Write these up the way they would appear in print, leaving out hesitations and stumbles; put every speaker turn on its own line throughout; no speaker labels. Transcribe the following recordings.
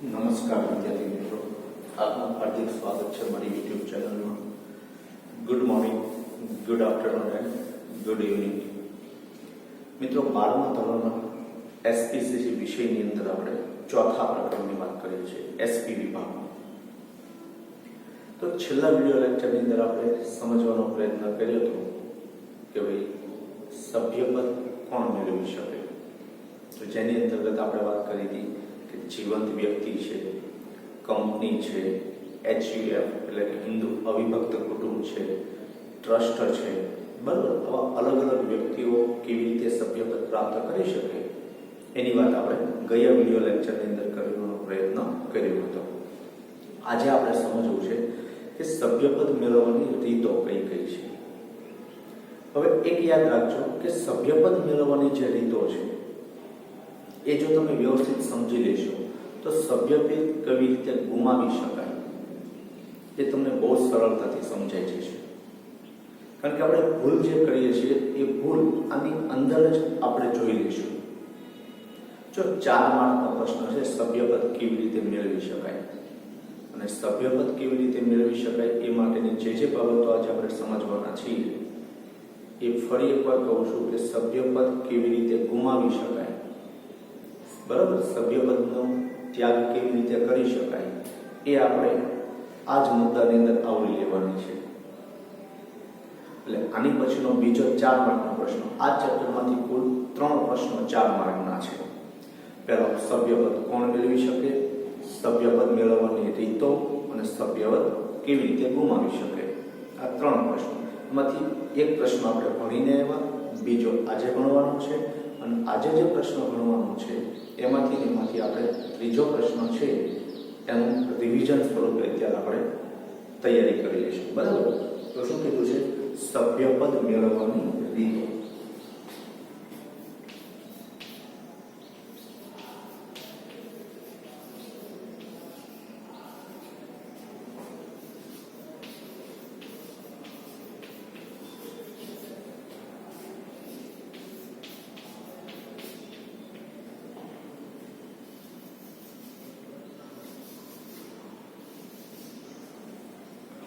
નમસ્કાર વિદ્યાર્થી મિત્રો, આપનું હાર્દિક સ્વાગત છે મારી યુટ્યુબ ચેનલમાં. Good morning, good afternoon and good evening. મિત્રો, 12મા ધોરણના એસપીસીસી વિષયની અંદર આપણે ચોથા પ્રકરણની વાત કરીએ છીએ, એસપી વિભાગમાં. તો છેલ્લા વિડિયો લેક્ચરની અંદર આપણે સમજવાનો પ્રયત્ન કર્યો હતો કે ભાઈ સભ્યપદ કોણ મેળવી શકે. તો જેની અંતર્ગત આપણે વાત કરી હતી કે જીવંત વ્યક્તિ છે, કંપની છે, HUF એટલે કે હિન્દુ અવિભક્ત કુટુંબ છે, ટ્રસ્ટ છે, બરાબર. આવા અલગ અલગ વ્યક્તિઓ કેવી રીતે સભ્યપદ પ્રાપ્ત કરી શકે એની વાત આપણે ગયા વિડિયો લેક્ચરની અંદર કરવાનો પ્રયત્ન કર્યો હતો. આજે આપણે સમજવું છે કે સભ્યપદ મેળવવાની રીતો કઈ કઈ છે. હવે એક યાદ રાખજો કે સભ્યપદ મેળવવાની જે રીતો છે એ જો તમે વ્યવસ્થિત સમજી લેશો તો સભ્યપદ કેવી રીતે ગુમાવી શકાય એ તમને બહુ સરળતાથી સમજાઈ જશે. કારણ કે આપણે ભૂલ જે કરીએ છીએ એ ભૂલ આની અંદર જ આપણે જોઈ લઈશું. જો 4 માર્કનો પ્રશ્ન છે, સભ્યપદ કેવી રીતે મેળવી શકાય, અને સભ્યપદ કેવી રીતે મેળવી શકાય એ માટેની જે બાબતો આજે આપણે સમજવાના છીએ એ ફરી એકવાર કહું છું કે સભ્યપદ કેવી રીતે ગુમાવી શકાય, બરાબર, સભ્યપદનો ત્યાગ કેવી રીતે કરી શકાય એ આપણે આ જ મુદ્દાની અંદર આવરી લેવાની છે. એટલે આની પછીનો બીજો 4 માર્કનો પ્રશ્ન, આ ચેપ્ટરમાંથી કુલ 3 પ્રશ્નો 4 માર્કના છે. પહેલો, સભ્યપદ કોણ મેળવી શકે, સભ્યપદ મેળવવાની રીતો અને સભ્યપદ કેવી રીતે ગુમાવી શકે. આ 3 પ્રશ્નો એમાંથી એક પ્રશ્ન આપણે ભણીને આવ્યા, બીજો આજે ભણવાનો છે, અને આજે જે પ્રશ્ન ભણવાનો છે એમાંથી આપણે ત્રીજો પ્રશ્ન છે એનું રિવિઝન સ્વરૂપે અત્યારે આપણે તૈયારી કરી લઈશું, બરાબર. તો શું કીધું છે? સભ્યપદ મેળવવાની રીતો.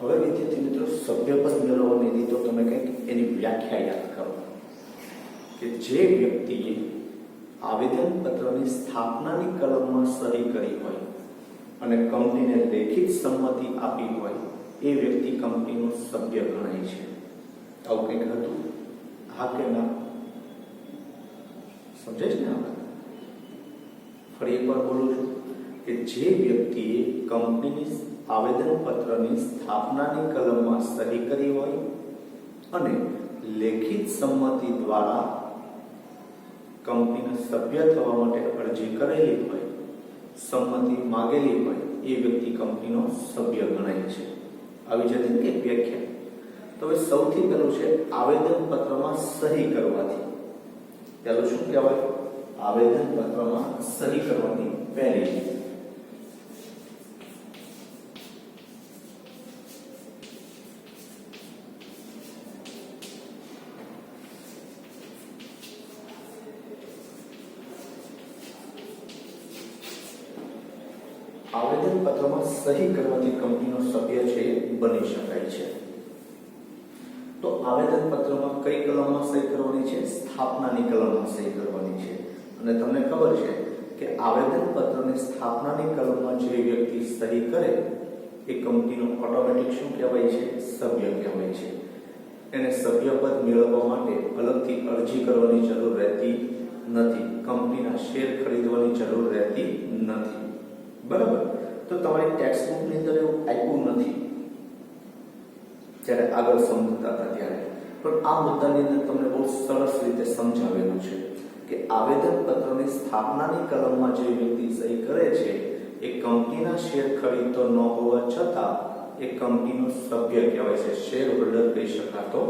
હવે વિદ્યાર્થી મિત્રો, સભ્યપદ મેળવવાની રીતો તમે કંઈક એની વ્યાખ્યા યાદ કરો કે જે વ્યક્તિએ આવેદનપત્રની સ્થાપનાની કલમમાં સહી કરી હોય અને કંપનીને લેખિત સંમતિ આપી હોય એ વ્યક્તિ કંપનીનો સભ્ય ગણાય છે. આવું કંઈક હતું? હા કે ના? સમજાય છે ને? આપણે ફરી એકવાર બોલું છું કે જે વ્યક્તિએ કંપનીની આવેદનપત્રની સ્થાપનાની કલમમાં સહી કરી હોય અને લેખિત સંમતિ દ્વારા કંપનીના સભ્ય થવા માટે અરજી કરેલી હોય, સંમતિ માંગેલી હોય, એ વ્યક્તિ કંપનીનો સભ્ય ગણાય છે. આવી જતી એક વ્યાખ્યા. તો હવે સૌથી પહેલું છે આવેદનપત્રમાં સહી કરવાથી. પહેલું શું કહેવાય? આવેદનપત્રમાં સહી કરવાની પહેલી. આવેદનપત્રમાં સહી કરવાથી કંપનીનો સભ્ય છે બની શકાય છે. તો આવેદનપત્રમાં કઈ કલમમાં સહી કરવાની છે? સ્થાપનાની કલમમાં સહી કરવાની છે. અને તમને ખબર છે કે આવેદનપત્રની સ્થાપનાની કલમમાં જે વ્યક્તિ સહી કરે એ કંપનીનો ઓટોમેટિક શું કહેવાય છે? સભ્ય કહેવાય છે. એને સભ્યપદ મેળવવા માટે અલગથી અરજી કરવાની જરૂર રહેતી નથી, કંપનીના શેર ખરીદવાની જરૂર રહેતી નથી, બરાબર. તો તમારી ટેક્સ્ટ બુકની અંદર એવું આપ્યું નથી જ્યારે આગળ સમજતા હતા ત્યારે, પણ આ મુદ્દાની અંદર તમને બહુ સરસ રીતે સમજાવેલું છે કે આવેદનપત્રની સ્થાપનાની કલમમાં જે વ્યક્તિ સહી કરે છે એ કંપનીના શેર ખરીદતો ન હોવા છતાં એ કંપનીનો સભ્ય કહેવાય છે, શેર હોલ્ડર કહી શકાતો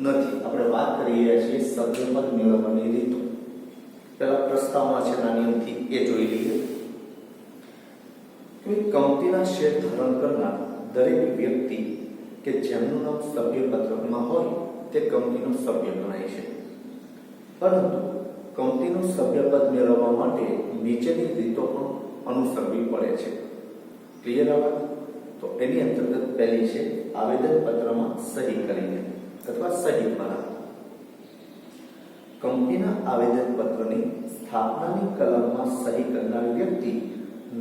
નથી. આપણે વાત કરી રહ્યા છીએ સભ્યપદ મેળવવાની રીતો. પહેલા પ્રસ્તાવના છે નાની અમથી એ જોઈ લઈએ. કંપનીના શેર ધારણ કરનાર દરેક વ્યક્તિ કે જેમનું નામ સભ્યપત્રકમાં હોય તે કંપનીનો સભ્ય ગણાય છે. પરંતુ કંપનીનું સભ્યપદ મેળવવા માટે નીચેની રીતો પણ અનુસરવી પડે છે. ક્લિયર આવે? તો એની અંતર્ગત પહેલી છે આવેદન પત્રમાં સહી કરીને અથવા સહી દ્વારા. કંપનીના આવેદન પત્રની સ્થાપનાની કલમમાં સહી કરનાર વ્યક્તિ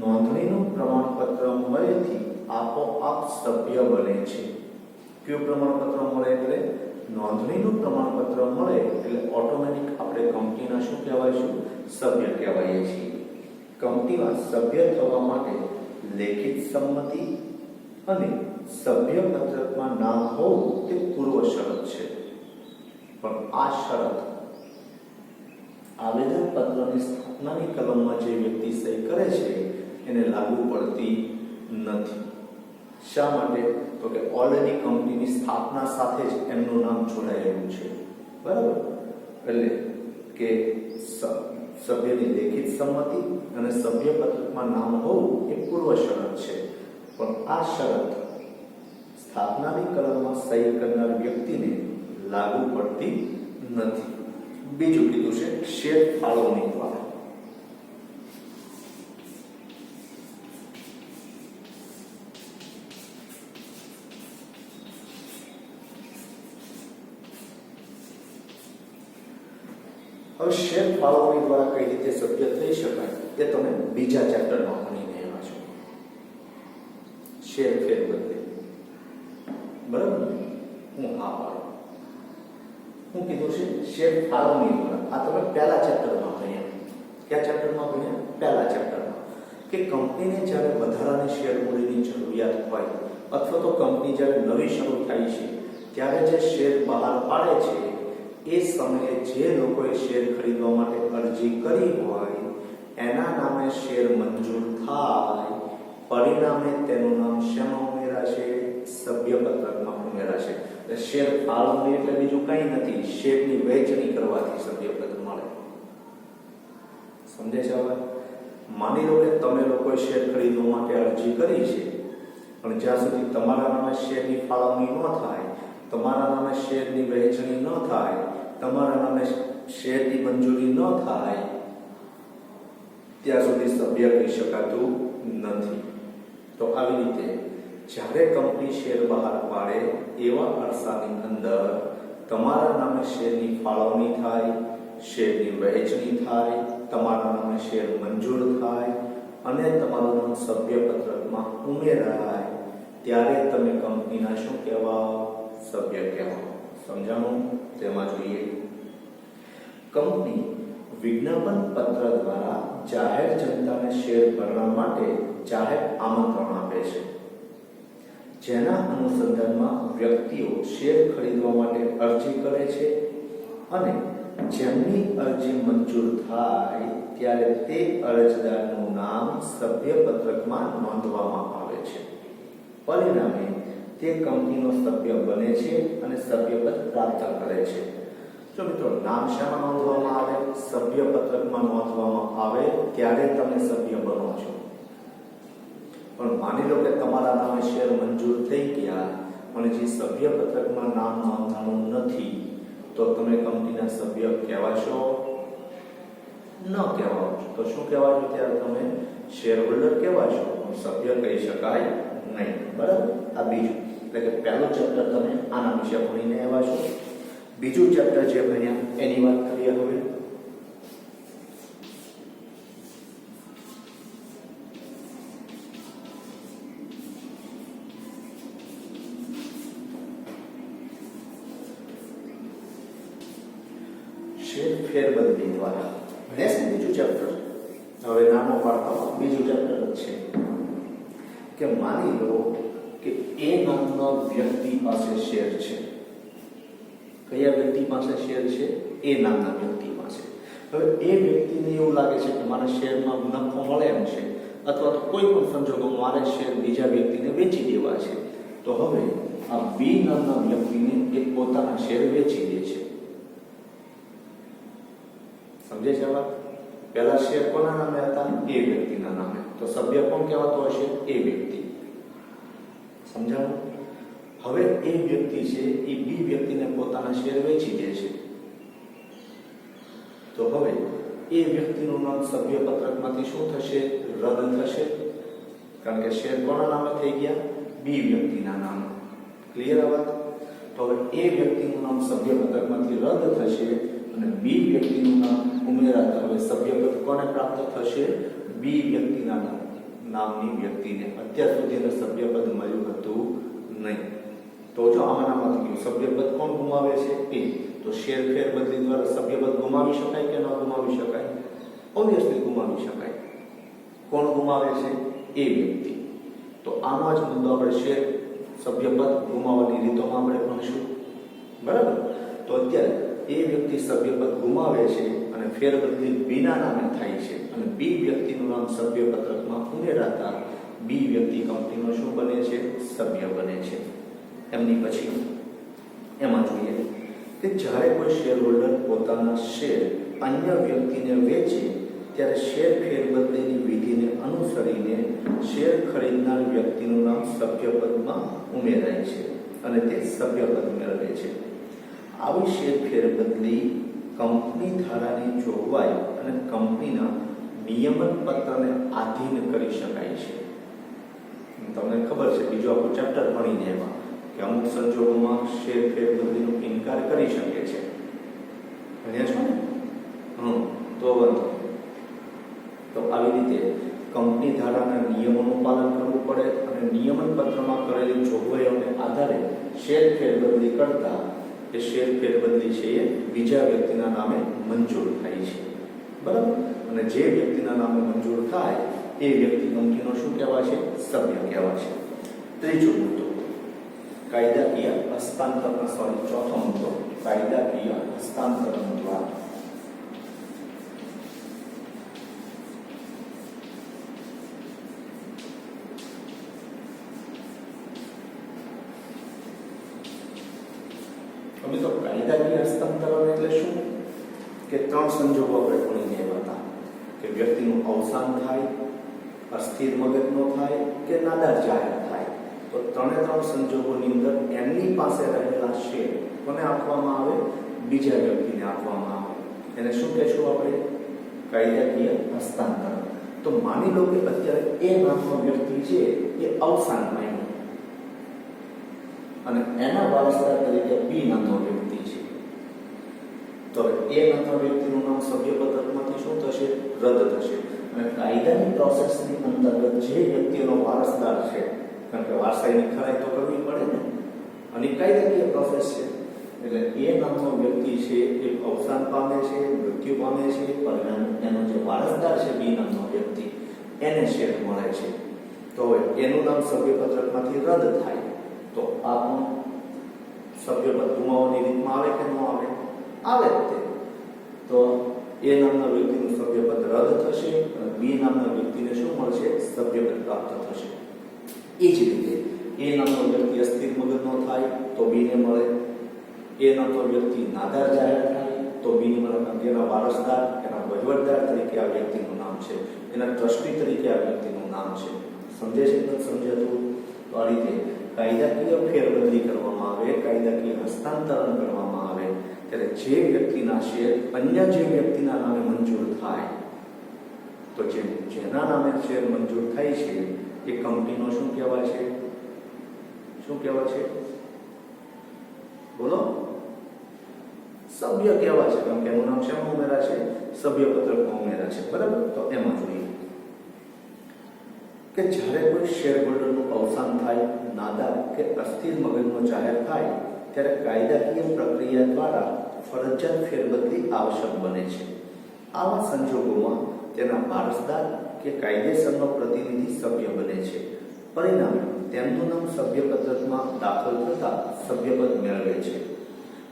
નોંધણીનું પ્રમાણપત્ર મળેથી આપોઆપ સભ્ય બને છે. કયું પ્રમાણપત્ર મળે? એટલે નોંધણીનું પ્રમાણપત્ર મળે એટલે ઓટોમેટિક આપણે કંપનીના શું કહેવાયશું? સભ્ય કહેવાઈએ છીએ. કંપનીમાં સભ્ય થવા માટે લેખિત સંમતિ અને સભ્ય પત્રકમાં નામ હોવું તે પૂર્વ શરત છે. પણ આ શરત આવેદન પત્રની સ્થાપનાની કલમમાં જે વ્યક્તિ સહી કરે છે એને લાગુ પડતી નથી. શા માટે? તો કે ઓલરેડી કંપનીની સ્થાપના સાથે જ એમનું નામ જોડાયેલું છે. બરાબર? એટલે કે સભ્યની લેખિત સંમતિ અને સભ્ય પત્રકમાં નામ હોવું એ પૂર્વ શરત છે. પણ આ શરત સ્થાપનાની કલમમાં સહી કરનાર વ્યક્તિને લાગુ પડતી નથી. બીજું કીધું છે શેર ફાળવણી દ્વારા. હવે શેર ફાળવણી દ્વારા કઈ રીતે સભ્ય થઈ શકાય એ તમે બીજા ચેપ્ટરમાં ભણીને આવ્યા છો. શેર ફેરબદલી. બરાબર? હું હા પાડું. હું કીધું છે શેર ફાળવણી દ્વારા. આ તમે પહેલા ચેપ્ટરમાં ભણ્યા. કયા ચેપ્ટરમાં ભણ્યા? પહેલા ચેપ્ટરમાં. કે કંપનીને જ્યારે વધારાની શેર મૂડીની જરૂરિયાત હોય અથવા તો કંપની જ્યારે નવી શરૂ થાય છે ત્યારે જે શેર બહાર પાડે છે એ સમયે જે લોકોએ શેર ખરીદવા માટે અરજી કરી હોય એના નામે શેર મંજૂર થાય, પરિણામે તેનું નામ શેમાં ઉમેરાશે? સભ્ય પત્રકમાં ઉમેરાશે. શેર ફાળવણી એટલે બીજું કંઈ નથી, શેરની વહેંચણી કરવાથી સભ્ય પત્ર મળે. સમજે છે? હવે માની લો કે તમે લોકોએ શેર ખરીદવા માટે અરજી કરી છે, પણ જ્યાં સુધી તમારા નામે શેરની ફાળવણી ન થાય, તમારા નામે શેરની વહેંચણી ન થાય, તમારા નામે શેરની મંજૂરી ન થાય, ત્યાં સુધી સભ્ય કહી શકાતું નથી. તો આવી રીતે જ્યારે કંપની શેર બહાર પાડે એવા અરસાની અંદર તમારા નામે શેરની ફાળવણી થાય, શેરની વહેંચણી થાય, તમારા નામે શેર મંજૂર થાય અને તમારું નામ સભ્ય પત્રકમાં ઉમેરાય ત્યારે તમે કંપનીના શું કહેવાઓ? સભ્ય કહેવાઓ. સમજાણું? તેમાં જોઈએ કંપની વિજ્ઞાપન પત્ર દ્વારા જાહેર જનતાને શેર ભરવા માટે જાહેર આમંત્રણ આપે છે, જેના અનુસંધાનમાં વ્યક્તિઓ શેર ખરીદવા માટે અરજી કરે છે અને જેમની અરજી મંજૂર થાય ત્યારે તે અરજદારનું નામ સભ્ય પત્રકમાં નોંધવામાં આવે છે. પરિણામે તે કંપનીનો સભ્ય બને છે અને સભ્યપદ પ્રાપ્ત કરે છે. જો મિત્રો નામ શામાં નોંધવામાં આવે? સભ્ય પત્રકમાં નોંધવામાં આવે ત્યારે તમે સભ્ય બનો છો. પણ માની લો કે તમારા નામે શેર મંજૂર થઈ ગયા પણ જે સભ્ય પત્રકમાં નામ નોંધાણું નથી, તો તમે કંપનીના સભ્ય કહેવાશો? ન કહેવાઓ. તો શું કહેવાશો? ત્યારે તમે શેર હોલ્ડર કહેવાશો, સભ્ય કહી શકાય નહીં. બરાબર? આ બીજું એટલે કે પહેલું ચેપ્ટર તમે આના વિશે ભણીને આવ્યા છો. બીજું ચેપ્ટર જે ભણ્યા એની વાત કરીએ હવે. શેર ફેરબદલી દ્વારા ભણ્યા છે બીજું ચેપ્ટર. હવે નાનો પાડતો બીજું ચેપ્ટર જ છે કે માની લો કે એ નામનો વ્યક્તિ પાસે શેર છે. કયા વ્યક્તિ પાસે શેર છે? એ નામના વ્યક્તિ પાસે. હવે એ વ્યક્તિને એવું લાગે છે કે મારા શેરમાં નફો મળે એમ છે અથવા તો કોઈ પણ સંજોગોમાં મારે શેર બીજા વ્યક્તિને વેચી દેવા છે. તો હવે આ બી નામના વ્યક્તિને એ પોતાના શેર વેચી દે છે. સમજે છે વાત? પહેલા શેર કોના નામે હતા? એ વ્યક્તિના નામે. તો સભ્ય કોણ કહેવાતો હશે? એ વ્યક્તિ. સમજાણું? હવે એ વ્યક્તિ છે એ બી વ્યક્તિને પોતાના શેર વેચી દે છે. તો હવે એ વ્યક્તિનું નામ સભ્યપત્રકમાંથી શું થશે? રદ થશે, કારણ કે શેર કોના નામે થઈ ગયા? બી વ્યક્તિના નામે. ક્લિયર આ વાત? તો હવે એ વ્યક્તિનું નામ સભ્યપત્રકમાંથી રદ થશે અને બી વ્યક્તિનું નામ ઉમેરાતા હવે સભ્યપદ કોને પ્રાપ્ત થશે? બી વ્યક્તિના નામની વ્યક્તિને. અત્યાર સુધી એને સભ્યપદ મળ્યું હતું નહીં. તો જો આમાંનામાંથી ગયું સભ્યપદ કોણ ગુમાવે છે? એ. તો શેર ફેર બદલી દ્વારા સભ્યપદ ગુમાવી શકાય કે ન ગુમાવી શકાય? ઓબ્વિયસલી ગુમાવી શકાય. કોણ ગુમાવે છે? એ વ્યક્તિ. તો આનો જ મુદ્દો આપણે શેર સભ્યપદ ગુમાવવાની રીતોમાં આપણે ભણીશું. બરાબર? તો અત્યારે એ વ્યક્તિ સભ્યપદ ગુમાવે છે અને ફેરબદલી બીના નામે થાય છે અને બી વ્યક્તિનું નામ સભ્યપત્રકમાં ઉમેરાતા બી વ્યક્તિ કંપનીનો શું બને છે? સભ્ય બને છે. એમની પછી એમાં જોઈએ કે જ્યારે કોઈ શેર હોલ્ડર પોતાના શેર અન્ય વ્યક્તિને વેચે ત્યારે શેર ફેરબદલીની વિધિને અનુસરીને શેર ખરીદનાર વ્યક્તિનું નામ સભ્યપદમાં ઉમેરાય છે અને તે સભ્યપદ મેળવે છે. આવી શેર ફેરબદલી કંપની ધારાની જોગવાઈ અને કંપનીના નિયમન પત્રને આધીન કરી શકાય છે. તમને ખબર છે, બીજો આપણું ચેપ્ટર ભણીને એમાં કે અમુક સંજોગોમાં શેર ફેરબદલીનો ઇનકાર કરી શકે છે. ભણ્યા છો ને? તો આવી રીતે કંપની ધારાના નિયમોનું પાલન કરવું પડે અને નિયમન પત્રમાં કરેલી જોગવાઈઓને આધારે શેર ફેરબદલી કરતા એ શેર ફેરબદલી છે એ બીજા વ્યક્તિના નામે મંજૂર થાય છે. બરાબર? અને જે વ્યક્તિના નામે મંજૂર થાય એ વ્યક્તિ કંપનીનો શું કહેવાય છે? સભ્ય કહેવાય છે. ત્રીજો મુદ્દો કાયદાકીય હસ્તાંતરનો. ચોથો મુદ્દો કાયદાકીય હસ્તાંતરણ દ્વારા. મિત્રો કાયદાકીય હસ્તાંતરણ એટલે શું? કે ત્રણ સંજોગો આપણે ભણીને આવ્યા હતા કે વ્યક્તિનું અવસાન થાય, અસ્થિર મગજનો થાય કે નાદાર જાહેર થાય. તો ત્રણે ત્રણ સંજોગોની અંદર એમની પાસે રહેલા શેર કોને આપવામાં આવે? બીજા વ્યક્તિને આપવામાં આવે. એને શું કહેશું આપણે? કાયદાકીય હસ્તાંતરણ. તો માની લો કે અત્યારે એ નામનો વ્યક્તિ છે એ અવસાન પામ્યો અને એના વારસદાર તરીકે બી નામનો વ્યક્તિ છે. તો એ નામના વ્યક્તિનું નામ સભ્યપત્રકમાંથી શું થશે? રદ થશે. અને કાયદાની પ્રોસેસની અંતર્ગત જે વ્યક્તિનો વારસદાર છે, કારણ કે વારસાઈની ખરાઈ તો કરવી પડે ને, અને કાયદાકીય પ્રોસેસ છે એટલે એ નામનો વ્યક્તિ છે એ અવસાન પામે છે, મૃત્યુ પામે છે, પરિણામે એનો જે વારસદાર છે બી નામનો વ્યક્તિ એને શેર મળે છે. તો એનું નામ સભ્યપત્રકમાંથી રદ થાય તો આ પણ સભ્યપદ ગુમાવવાની રીતમાં આવે કે ન આવે? આવે જ તે. તો એ નામના વ્યક્તિનું સભ્યપદ રદ થશે અને બી નામના વ્યક્તિને શું મળશે? સભ્યપદ પ્રાપ્ત થશે. એ જ રીતે એ નામનો વ્યક્તિ અસ્થિર મગજનો થાય તો બીને મળે. એ નામનો વ્યક્તિ નાદાર જાહેર થાય તો બીને મળે. એના વારસદાર, એના વહીવટદાર તરીકે આ વ્યક્તિનું નામ છે, એના ટ્રસ્ટી તરીકે આ વ્યક્તિનું નામ છે. સમજે છે કે સમજાતું? તો આ રીતે કાયદાકીય ફેરબદલી કરવામાં આવે, કાયદાકીય હસ્તાંતરણ કરવામાં આવે ત્યારે જે વ્યક્તિના શેર અન્ય જે વ્યક્તિના નામે મંજૂર થાય તો જેના નામે શેર મંજૂર થાય છે એ કંપનીનો શું કહેવાય છે? શું કહેવાય છે? બોલો. સભ્ય કહેવાય છે, કારણ કે એનું નામ શેમાં ઉમેરા છે? સભ્યપત્રકમાં ઉમેરા છે. બરાબર? તો એમાં જોઈએ કે જ્યારે કોઈ શેર હોલ્ડરનું અવસાન થાય, નાદાર કે અસ્થિર મગજનો જાહેર થાય ત્યારે કાયદાકીય પ્રક્રિયા દ્વારા ફરજિયાત ફેરબદલી આવશ્યક બને છે. આવા સંજોગોમાં તેના વારસદાર કે કાયદેસરનો પ્રતિનિધિ સભ્ય બને છે. પરિણામે તેમનું નામ સભ્યપત્રકમાં દાખલ થતા સભ્યપદ મેળવે છે.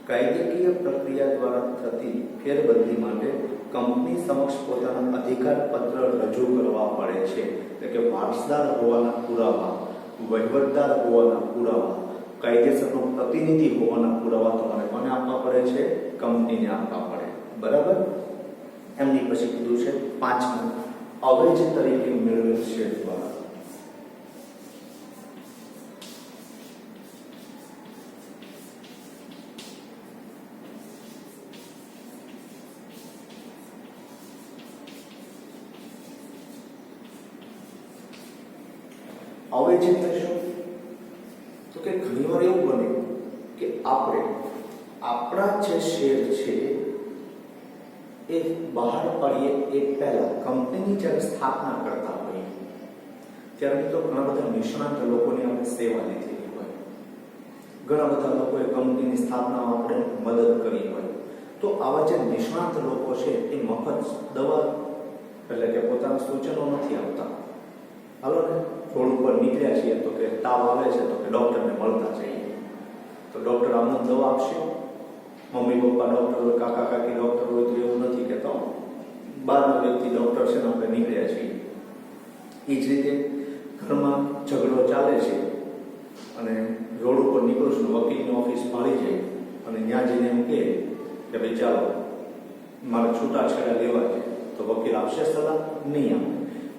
કાયદાકીય પ્રક્રિયા દ્વારા થતી ફેરબદલી માટે કંપની સમક્ષ પોતાના અધિકાર પત્ર રજૂ કરવા પડે છે. એટલે કે વારસદાર હોવાના પુરાવા, વહીવટદાર હોવાના પુરાવા, કાયદેસરનો પ્રતિનિધિ હોવાના પુરાવા તમારે કોને આપવા પડે છે? કંપનીને આપવા પડે. બરાબર? એમની પછી કીધું છે પાંચમું અવેજ તરીકે મેળવેલ શેર દ્વારા. અવેજ એટલે શું? તો કે ઘણીવાર એવું બને કે આપણે આપણા જે શેર છે એ બહાર પાડીએ એ પહેલા કંપનીની જ્યારે સ્થાપના કરતા હોઈએ ત્યારે તો ઘણા બધા નિષ્ણાત લોકોની આપણે સેવા લીધેલી હોય, ઘણા બધા લોકોએ કંપનીની સ્થાપનામાં આપણે મદદ કરી હોય. તો આવા જે નિષ્ણાત લોકો છે એ મફત દવા એટલે કે પોતાના સૂચનો નથી આપતા. હાલો ને રોડ ઉપર નીકળ્યા છીએ તો કે તાવ આવે છે તો કે ડૉક્ટરને મળતા જઈએ, તો ડૉક્ટર આમને દવા આપશે? મમ્મી પપ્પા ડૉક્ટર હોય, કાકા કાકી ડૉક્ટર હોય તો એવું નથી કહેતો બહારનો વ્યક્તિ ડૉક્ટર છે ને આપણે નીકળ્યા છીએ. એ જ રીતે ઘરમાં ઝઘડો ચાલે છે અને રોડ ઉપર નીકળું છું, વકીલની ઓફિસ મળી જાય અને ત્યાં જઈને એમ કહે કે ભાઈ ચાલો મારે છૂટાછેડા લેવા છે, તો વકીલ આપશે સલાહ? નહીં આપે.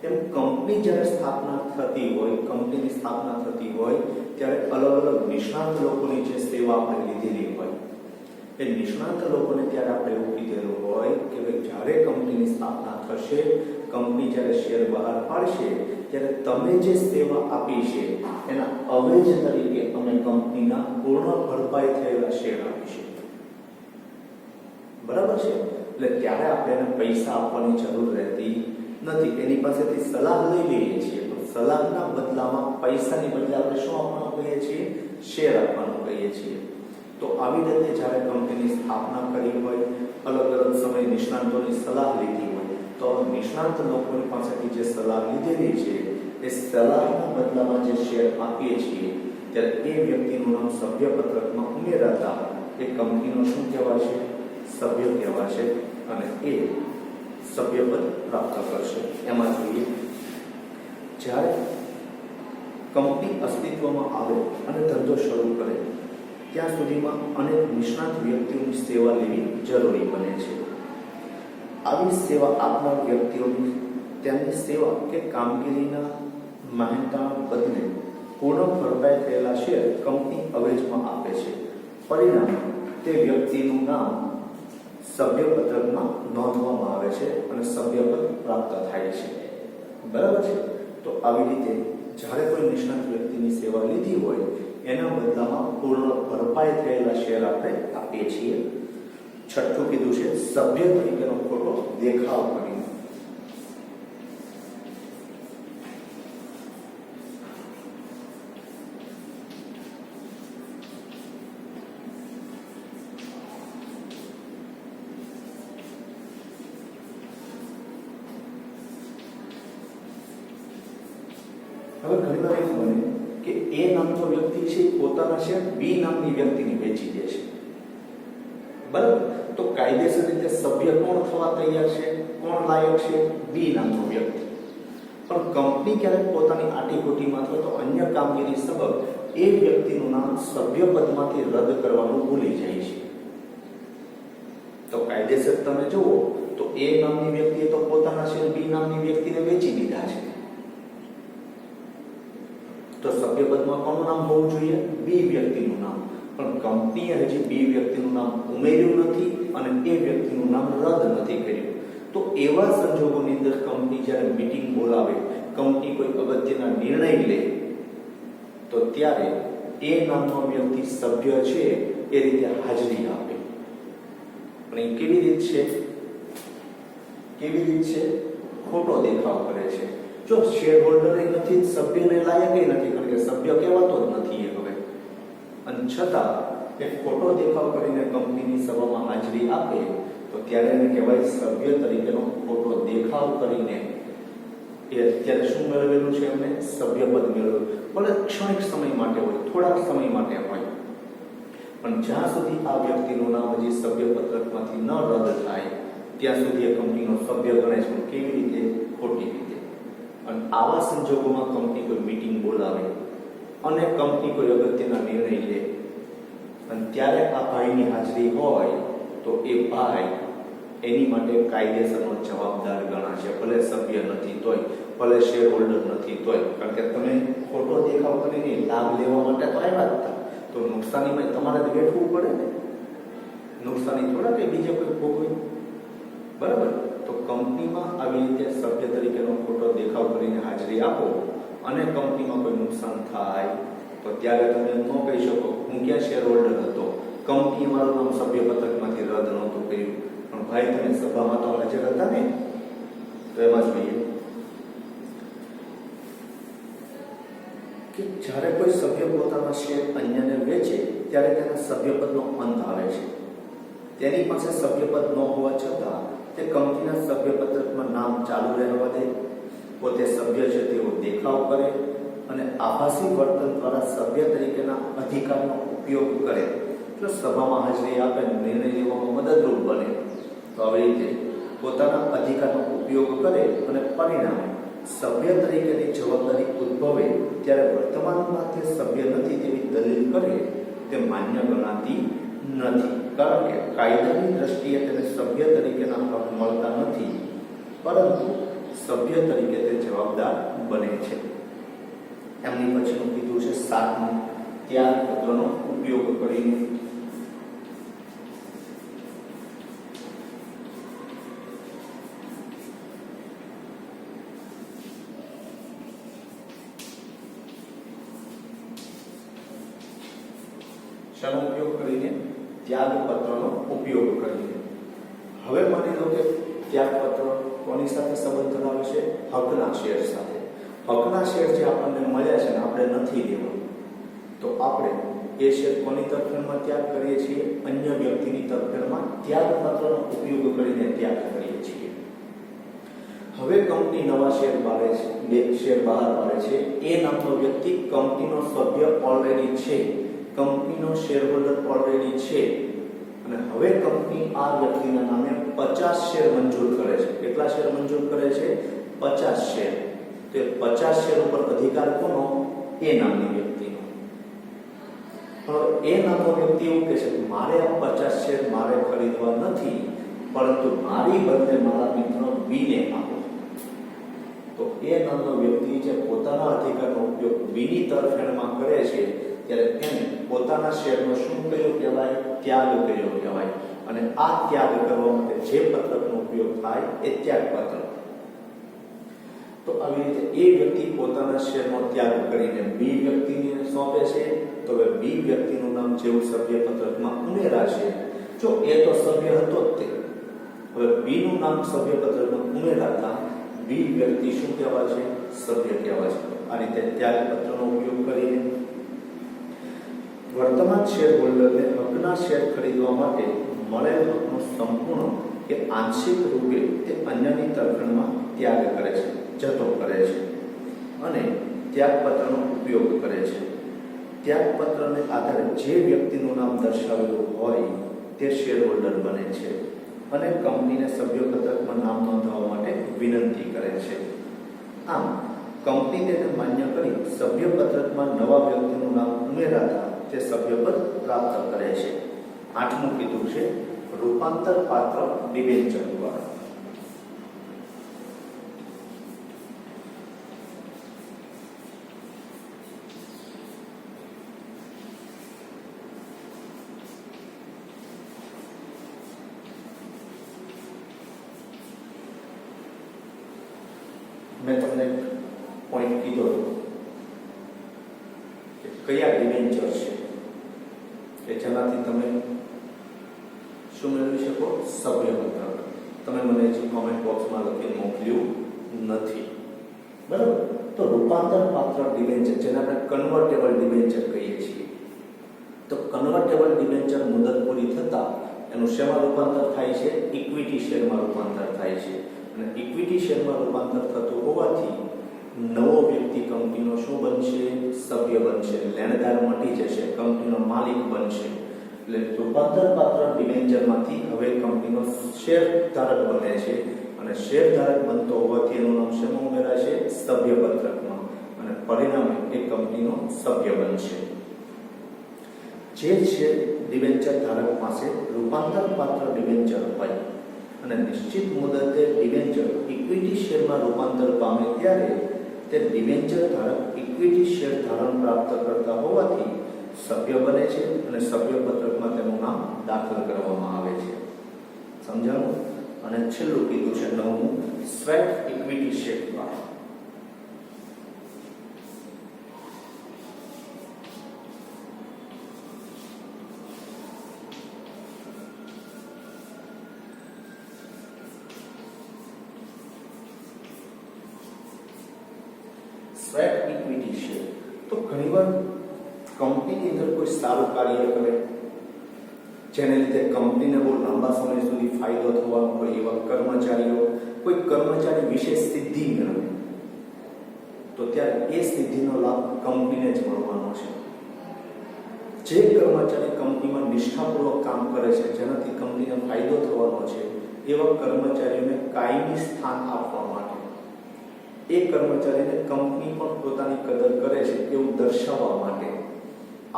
એમ કંપની જ્યારે સ્થાપના થતી હોય, કંપનીની સ્થાપના થતી હોય ત્યારે અલગ અલગ નિષ્ણાત લોકોની જે સેવા આપણે લીધેલી હોય એ નિષ્ણાત લોકોને ત્યારે આપણે એવું કીધેલું હોય કે ભાઈ જ્યારે કંપનીની સ્થાપના થશે, કંપની જ્યારે શેર બહાર પાડશે ત્યારે તમે જે સેવા આપી છે એના અવેજ તરીકે અમે કંપનીના પૂર્ણ ભરપાઈ થયેલા શેર આપીશું. બરાબર છે? એટલે ત્યારે આપણે એને પૈસા આપવાની જરૂર રહેતી નથી, એની પાસેથી સલાહ લઈ લઈએ છીએ. તો સલાહના બદલામાં પૈસાની બદલે આપણે શું આપવાનું કહીએ છીએ? શેર આપવાનું કહીએ છીએ. તો આવી રીતે જ્યારે કંપનીની સ્થાપના કરી હોય, અલગ અલગ સમયે નિષ્ણાતોની સલાહ લીધી હોય, તો નિષ્ણાત લોકોની પાસેથી જે સલાહ લીધેલી છે એ સલાહના બદલામાં જે શેર આપીએ છીએ ત્યારે એ વ્યક્તિનું નામ સભ્યપત્રકમાં ઉમેરાતા એ કંપનીનો શું કહેવાશે? સભ્ય કહેવાશે અને એ સભ્યપદ પ્રાપ્ત કરશે. એમાં જોઈએ જ્યારે કંપની અસ્તિત્વમાં આવે અને ધંધો શરૂ કરે ત્યાં સુધીમાં અનેક નિષ્ણાત વ્યક્તિઓની સેવા લેવી જરૂરી બને છે. આવી સેવા આપનાર વ્યક્તિઓની તેમની સેવા કે કામગીરીના માહિતીના બદલે પૂર્ણ ભરપાઈ થયેલા શેર કંપની અવેજમાં આપે છે. પરિણામે તે વ્યક્તિનું નામ સભ્યપત્રકમાં નોંધવામાં આવે છે અને સભ્યપદ પ્રાપ્ત થાય છે. બરાબર છે? તો આવી રીતે જ્યારે કોઈ નિષ્ણાત વ્યક્તિની સેવા લીધી હોય એના બદલામાં પૂર્ણ ભરપાઈ થયેલા શેર આપણે આપીએ છીએ. છઠ્ઠું કીધું છે સભ્ય તરીકેનો ખોટો દેખાવ કરીને. હવે ઘણી વાર એવું બને કે એ નામનો વ્યક્તિ છે પોતાના શેર બી નામની વ્યક્તિને વેચી દે છે. બરાબર? તો કાયદેસર રીતે સભ્ય કોણ થવા તૈયાર છે? કોણ લાયક છે? બી નામનો વ્યક્તિ. પણ કંપની ક્યારેક પોતાની આટીઘૂટીમાં અથવા તો અન્ય કામગીરી સબબ એ વ્યક્તિનું નામ સભ્યપદમાંથી રદ કરવાનું ભૂલી જાય છે. તો કાયદેસર તમે જુઓ તો એ નામની વ્યક્તિએ તો પોતાના શેર બી નામની વ્યક્તિને વેચી દીધા છે. તો સભ્યપદમાં કોનું નામ હોવું જોઈએ? બી વ્યક્તિનું નામ. પણ કંપનીએ હજી બી વ્યક્તિનું નામ ઉમેર્યું નથી અને એ વ્યક્તિનું નામ રદ નથી કર્યું. તો એવા સંજોગોની અંદર કંપની જ્યારે મીટિંગ બોલાવે, કંપની કોઈ અગત્યના નિર્ણય લે તો ત્યારે એ નામનો વ્યક્તિ સભ્ય છે એ રીતે હાજરી આપે. પણ એ કેવી રીત છે? કેવી રીત છે? ખોટો દેખાવ કરે છે. જો શેર હોલ્ડર નથી, સભ્યને લાયક નથી, કારણ કે સભ્ય કહેવાતો જ નથી એ હવે, અને છતાં એ ખોટો દેખાવ કરીને કંપનીની સભામાં હાજરી આપે તો ત્યારે એને કહેવાય સભ્ય તરીકેનો ખોટો દેખાવ કરીને એ અત્યારે શું મેળવેલું છે? એમને સભ્યપદ મેળવેલું. ભલે ક્ષણિક સમય માટે હોય, થોડાક સમય માટે હોય, પણ જ્યાં સુધી આ વ્યક્તિનું નામ હજી સભ્યપત્રકમાંથી ન રદ થાય ત્યાં સુધી એ કંપનીનો સભ્ય ગણાય છે. કેવી રીતે? ખોટી રીતે. અને આવા સંજોગોમાં કંપની કોઈ મીટિંગ બોલાવે અને કંપની કોઈ અગત્યના નિર્ણય લે અને ત્યારે આ ભાઈની હાજરી હોય તો એ ભાઈ એની માટે કાયદેસરનો જવાબદાર ગણાશે. ભલે સભ્ય નથી તોય, ભલે શેર હોલ્ડર નથી તોય, કારણ કે તમે ખોટો દેખાવ કરીને લાભ લેવા માટે તો આવ્યા હતા, તો નુકસાનીમાં તમારે જ બેઠવું પડે ને. નુકસાની થોડા કે બીજે કોઈ ભોગવે. બરાબર? તો કંપનીમાં આવી રીતે સભ્ય તરીકેનો ખોટો દેખાવ કરીને હાજરી આપો અને કંપનીમાં કોઈ નુકસાન થાય તો ત્યારે તમે ન કહી શકો હું ક્યાં શેર હોલ્ડર હતો, કંપની મારું નામ સભ્યપત્રકમાંથી રદ નહોતું કર્યું, પણ ભાઈ તમે સભામાં તો હાજર હતા ને, તો એમાં જોઈએ કે જ્યારે કોઈ સભ્ય પોતાના શેર અન્યને વેચે ત્યારે તેના સભ્યપદનો અંત આવે છે. તેની પાસે સભ્યપદ ન હોવા છતાં તે કંપનીના સભ્યપત્રકમાં નામ ચાલુ રહેવા દે, પોતે સભ્ય છે તેવો દેખાવ કરે અને આભાસી વર્તન દ્વારા સભ્ય તરીકેના અધિકારનો ઉપયોગ કરે. જો સભામાં હાજરી આપે નિર્ણય લેવામાં મદદરૂપ બને તો આવી રીતે પોતાના અધિકારનો ઉપયોગ કરે અને પરિણામે સભ્ય તરીકેની જવાબદારી ઉદ્ભવે ત્યારે વર્તમાનમાં તે સભ્ય નથી તેવી દલીલ કરે તે માન્ય ગણાતી નથી, કારણ કે કાયદાની દ્રષ્ટિએ તેને સભ્ય તરીકેના હક મળતા નથી, પરંતુ સભ્ય તરીકે તે જવાબદાર બને છે. એમની પછીનું કીધું છે 7મું, ત્યાગપત્રનો ઉપયોગ કરીને શાનો ઉપયોગ કરીને? ત્યાગપત્રનો ઉપયોગ કરીને. હવે માની લો કે ત્યાગપત્ર કોની સાથે સંબંધ ધરાવે છે? હકના શેર સાથે. હકના શેર જે આપણને મળ્યા છે ને આપણે નથી લેવા, તો આપણે એ શેર કોની તરફેણમાં ત્યાગ કરીએ છીએ? અન્ય વ્યક્તિની તરફેણમાં ત્યાગપત્રનો ઉપયોગ કરીને ત્યાગ કરીએ છીએ. હવે કંપની નવા શેર પાડે છે, બે શેર બહાર પાડે છે, એ નામનો વ્યક્તિ કંપનીનો સભ્ય ઓલરેડી છે, કંપનીનો શેર હોલ્ડર ઓલરેડી છે, અને હવે કંપની આ વ્યક્તિના નામે 50 શેર મંજૂર કરે છે. કેટલા શેર મંજૂર કરે છે? 50 શેર. તે 50 શેર ઉપર અધિકાર કોનો? એ નામની વ્યક્તિનો. હવે એ નામનો વ્યક્તિ એવું કહે છે કે મારે આ 50 શેર મારે ખરીદવા નથી, પરંતુ મારી બદલે મારા મિત્ર બીને આપો. તો એ નામનો વ્યક્તિ જે પોતાના અધિકારનો ઉપયોગ બીની તરફેણમાં કરે છે ત્યારે એને પોતાના શેરનો શું કર્યો કહેવાય? ત્યાગ કર્યો કહેવાય. અને આ ત્યાગ કરવા માટે જે પત્રકનો ઉપયોગ થાય એ ત્યાગપત્ર. તો આવી રીતે એ વ્યક્તિ પોતાના શેરનો ત્યાગ કરીને બી વ્યક્તિને સોંપે છે. તો હવે બી વ્યક્તિનું નામ જેવું સભ્યપત્રકમાં ઉમેરાશે, જો એ તો સભ્ય હતો જ તે, હવે બી નું નામ સભ્યપત્રકમાં ઉમેરાતા બી વ્યક્તિ શું કહેવાય છે? સભ્ય કહેવાય છે. આ રીતે ત્યાગપત્રનો ઉપયોગ કરીને વર્તમાન શેર હોલ્ડરને હકના શેર ખરીદવા માટે મળેલ હકનો સંપૂર્ણ કે આંશિક રૂપે તે અન્યની તરફેણમાં ત્યાગ કરે છે, જતો કરે છે અને ત્યાગપત્રનો ઉપયોગ કરે છે. ત્યાગપત્રને આધારે જે વ્યક્તિનું નામ દર્શાવેલું હોય તે શેર હોલ્ડર બને છે અને કંપનીને સભ્યપત્રકમાં નામ નોંધાવવા માટે વિનંતી કરે છે. આમ કંપની તેને માન્ય કરી સભ્યપત્રકમાં નવા વ્યક્તિનું નામ ઉમેરાતા તે સભ્યપદ પ્રાપ્ત કરે છે. 8મું કીધું છે રૂપાંતર પાત્ર ડિબેન્ચર દ્વારા. મેં તમને પોઈન્ટ કીધો કે કયા ડિબેન્ચર છે કે જેનાથી તમે શું મેળવી શકો? સભ્યપત્રક. તમે મને જે કોમેન્ટ બોક્સમાં લખીને મોકલ્યું નથી, બરાબર? તો રૂપાંતર પાત્ર ડિબેન્ચર, જેને આપણે કન્વર્ટેબલ ડિબેન્ચર કહીએ છીએ, તો કન્વર્ટેબલ ડિબેન્ચર મુદત પૂરી થતા એનું શેમાં રૂપાંતર થાય છે? ઇક્વિટી શેરમાં રૂપાંતર થાય છે. અને ઇક્વિટી શેરમાં રૂપાંતર થતું હોવાથી નવો વ્યક્તિ કંપનીનો શું બનશે? સભ્ય બનશે. લેણદાર મટી જશે, કંપનીનો માલિક બનશે. એટલે રૂપાંતર પાત્ર ડિબેન્ચરમાંથી હવે કંપનીનો શેર ધારક બને છે અને શેર ધારક બનતો હોવાથી એનું નામ શેમાં ઉમેરાશે? સભ્યપત્રકમાં. અને પરિણામે એ કંપનીનો સભ્ય બનશે. જે શેર ડિબેન્ચર ધારક પાસે રૂપાંતર પાત્ર ડિબેન્ચર હોય અને નિશ્ચિત મુદતે ડિબેન્ચર ઇક્વિટી શેરમાં રૂપાંતર પામે ત્યારે તે ડિબેન્ચર ધારક ઇક્વિટી શેર ધારણ પ્રાપ્ત કરતા હોવાથી સભ્ય બને છે અને સભ્યપત્રકમાં તેનું નામ દાખલ કરવામાં આવે છે. સમજાણું? અને છેલ્લું કીધું છે 9મું સ્વેપ ઇક્વિટી શેર દ્વારા. Sweat equity share. તો ઘણીવાર કંપનીની અંદર કોઈ સારું કાર્ય કરે, જેને લીધે કંપનીને બહુ લાંબા સમય સુધી ફાયદો થવાનો હોય એવા કર્મચારીઓ કોઈ કર્મચારી વિશેષ સિદ્ધિ મેળવે, તો ત્યારે એ સિદ્ધિનો લાભ કંપનીને જ મળવાનો છે. જે કર્મચારી કંપનીમાં નિષ્ઠાપૂર્વક કામ કરે છે, જેનાથી કંપનીને ફાયદો થવાનો છે, એવા કર્મચારીઓને કાયમી સ્થાન આપવા માટે, એ કર્મચારીને કંપની પણ પોતાની કદર કરે છે એવું દર્શાવવા માટે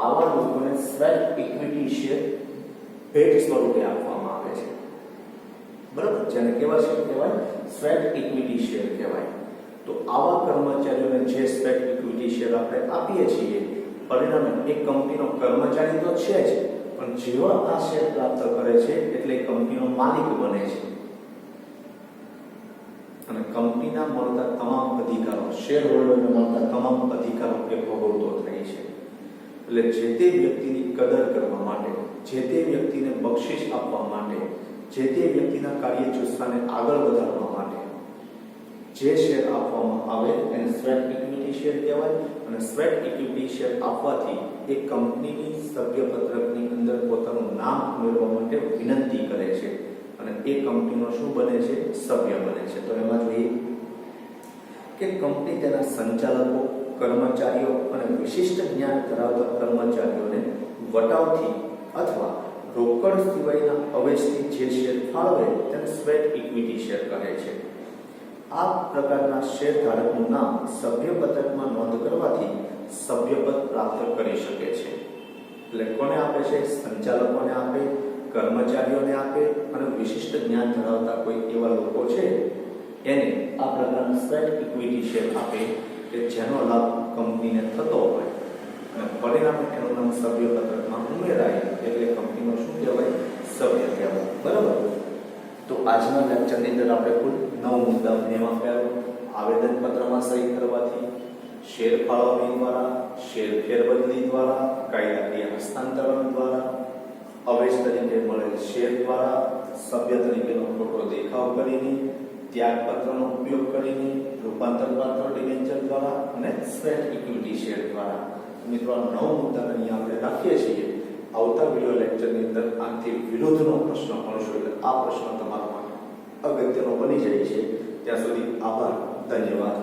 આવા લોકોને સ્વેટ ઇક્વિટી શેર ભેટ સ્વરૂપે આપવામાં આવે છે. બરાબર, જેને કહેવાય સ્વેટ ઇક્વિટી શેર કહેવાય. તો આવા કર્મચારીઓને જે સ્વેટ ઇક્વિટી શેર આપણે આપીએ છીએ, પરિણામે એ કંપનીનો કર્મચારી તો છે જ, પણ જેવા આ શેર પ્રાપ્ત કરે છે એટલે કંપનીનો માલિક બને છે અને કંપનીના મળતા તમામ અધિકારો, શેર હોલ્ડરને મળતા તમામ અધિકારો એ ભોગવતો થાય છે. એટલે જે તે વ્યક્તિની કદર કરવા માટે, જે તે વ્યક્તિને બક્ષિસ આપવા માટે, જે તે વ્યક્તિના કાર્યચુસ્તતાને આગળ વધારવા માટે જે શેર આપવામાં આવે એને સ્વેટ ઇક્વિટી શેર કહેવાય. અને સ્વેટ ઇક્વિટી શેર આપવાથી એ કંપનીની સભ્યપત્રકની અંદર પોતાનું નામ ઉમેરવા માટે વિનંતી કરે છે અને એ કંપનીનો શું બને છે? સભ્ય બને છે. તો એમાં જોઈએ કે કંપની તેના સંચાલકો, કર્મચારીઓ અને વિશિષ્ટ જ્ઞાન ધરાવતા કર્મચારીઓને વટાવથી અથવા રોકડ સિવાયના અવેજથી જે શેર ફાળવે તેને સ્વેટ ઇક્વિટી શેર કહે છે. આ પ્રકારના શેર ધારકનું નામ સભ્યપત્રકમાં નોંધ કરવાથી સભ્યપદ પ્રાપ્ત કરી શકે છે. એટલે કોને આપે છે? સંચાલકોને આપે, કર્મચારીઓને આપે અને વિશિષ્ટ જ્ઞાન ધરાવતા કોઈ એવા લોકો છે એને આ પ્રકારના સ્વેટ ઇક્વિટી શેર આપે કે જેનો લાભ કંપનીને થતો હોય અને પરિણામે એનું નામ સભ્યપત્રકમાં ઉમેરાય એટલે કંપનીનો શું કહેવાય? સભ્ય કહેવાય. બરાબર. તો આજના લેક્ચરની અંદર આપણે કુલ 9 મુદ્દા ભણ્યા. પહેલું, આવેદનપત્રમાં સહી કરવાથી, શેર ફાળવણી દ્વારા, શેર ફેરબદલી દ્વારા, કાયદાકીય હસ્તાંતરણ દ્વારા, અવેજ તરીકે મળેલ શેર દ્વારા, સભ્ય તરીકેનો ખોટો દેખાવ કરીને, ત્યાગપત્રનો ઉપયોગ કરીને, રૂપાંતર પાત્ર ડિબેન્ચર દ્વારા અને સ્વેટ ઇક્વિટી શેર દ્વારા. મિત્રો, આ 9 મુદ્દાને અહીંયા આપણે રાખીએ છીએ. આવતા વિડિયો લેક્ચરની અંદર આનાથી વિરુદ્ધનો પ્રશ્ન ભણશું એટલે આ પ્રશ્ન તમારા માટે અગત્યનો બની જાય છે. ત્યાં સુધી આભાર, ધન્યવાદ.